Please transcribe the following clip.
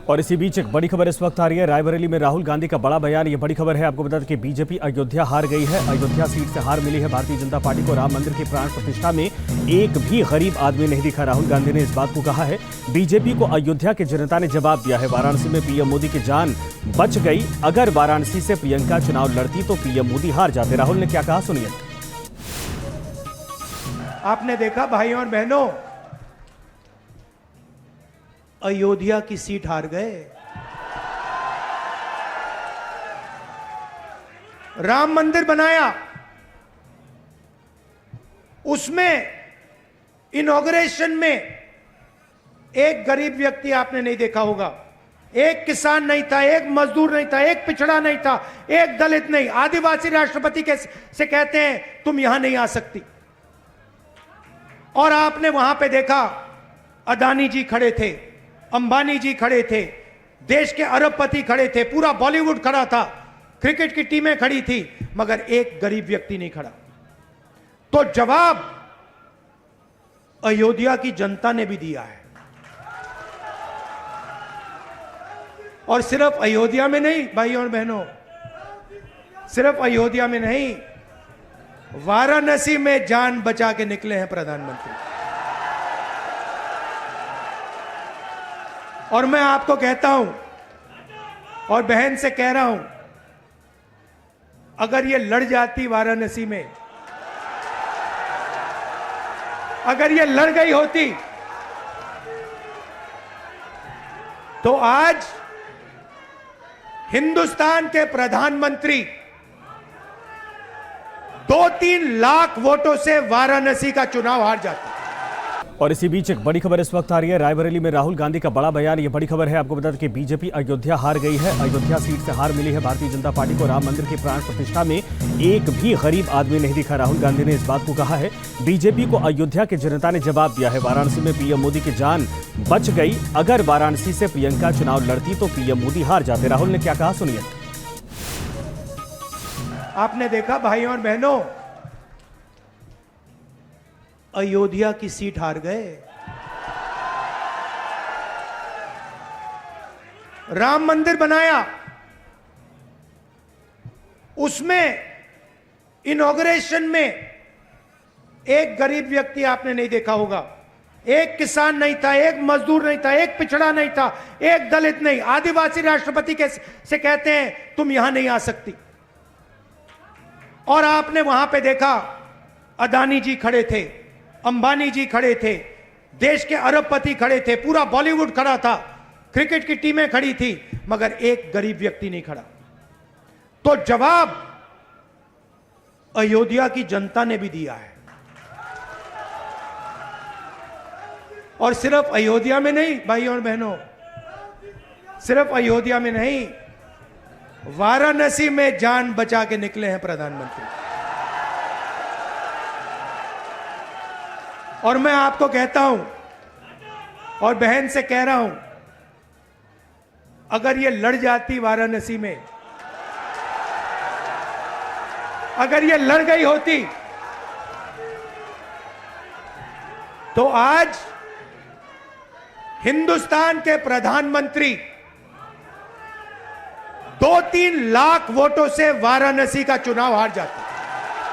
और इसी बीच एक बड़ी खबर इस वक्त आ रही है। रायबरेली में राहुल गांधी का बड़ा बयान। ये बड़ी खबर है, आपको बता दें कि बीजेपी अयोध्या हार गई है। अयोध्या सीट से हार मिली है भारतीय जनता पार्टी को। राम मंदिर की प्राण प्रतिष्ठा में एक भी गरीब आदमी नहीं दिखा। राहुल गांधी ने इस बात को कहा है। बीजेपी को अयोध्या की जनता ने जवाब दिया है। वाराणसी में पीएम मोदी की जान बच गई। अगर वाराणसी से प्रियंका चुनाव लड़ती तो पीएम मोदी हार जाते। राहुल ने क्या कहा, सुनिए। आपने देखा भाइयों और बहनों, अयोध्या की सीट हार गए। राम मंदिर बनाया, उसमें इनॉग्रेशन में एक गरीब व्यक्ति आपने नहीं देखा होगा। एक किसान नहीं था, एक मजदूर नहीं था, एक पिछड़ा नहीं था, एक दलित नहीं, आदिवासी राष्ट्रपति से कहते हैं तुम यहां नहीं आ सकती। और आपने वहां पे देखा, अदानी जी खड़े थे, अंबानी जी खड़े थे, देश के अरबपति खड़े थे, पूरा बॉलीवुड खड़ा था, क्रिकेट की टीमें खड़ी थी, मगर एक गरीब व्यक्ति नहीं खड़ा। तो जवाब अयोध्या की जनता ने भी दिया है। और सिर्फ अयोध्या में नहीं भाइयों और बहनों, सिर्फ अयोध्या में नहीं, वाराणसी में जान बचा के निकले हैं प्रधानमंत्री। और मैं आपको कहता हूं और बहन से कह रहा हूं, अगर ये लड़ जाती वाराणसी में, अगर ये लड़ गई होती, तो आज हिंदुस्तान के प्रधानमंत्री 2-3 लाख वोटों से वाराणसी का चुनाव हार जाते। और इसी बीच एक बड़ी खबर इस वक्त आ रही है। रायबरेली में राहुल गांधी का बड़ा बयान। ये बड़ी खबर है, आपको बता दें कि बीजेपी अयोध्या हार गई है। अयोध्या सीट से हार मिली है भारतीय जनता पार्टी को। राम मंदिर की प्राण प्रतिष्ठा में एक भी गरीब आदमी नहीं दिखा। राहुल गांधी ने इस बात को कहा है। बीजेपी को अयोध्या की जनता ने जवाब दिया है। वाराणसी में पीएम मोदी की जान बच गई। अगर वाराणसी से प्रियंका चुनाव लड़ती तो पीएम मोदी हार जाते। राहुल ने क्या कहा, सुनिए। आपने देखा भाइयों और बहनों, अयोध्या की सीट हार गए। राम मंदिर बनाया, उसमें इनॉग्रेशन में एक गरीब व्यक्ति आपने नहीं देखा होगा। एक किसान नहीं था, एक मजदूर नहीं था, एक पिछड़ा नहीं था, एक दलित नहीं, आदिवासी राष्ट्रपति से कहते हैं तुम यहां नहीं आ सकती। और आपने वहां पे देखा, अदानी जी खड़े थे, अंबानी जी खड़े थे, देश के अरबपति खड़े थे, पूरा बॉलीवुड खड़ा था, क्रिकेट की टीमें खड़ी थी, मगर एक गरीब व्यक्ति नहीं खड़ा। तो जवाब अयोध्या की जनता ने भी दिया है। और सिर्फ अयोध्या में नहीं भाइयों और बहनों, सिर्फ अयोध्या में नहीं, वाराणसी में जान बचा के निकले हैं प्रधानमंत्री। और मैं आपको कहता हूं और बहन से कह रहा हूं, अगर ये लड़ जाती वाराणसी में, अगर ये लड़ गई होती, तो आज हिंदुस्तान के प्रधानमंत्री 2-3 लाख वोटों से वाराणसी का चुनाव हार जाते।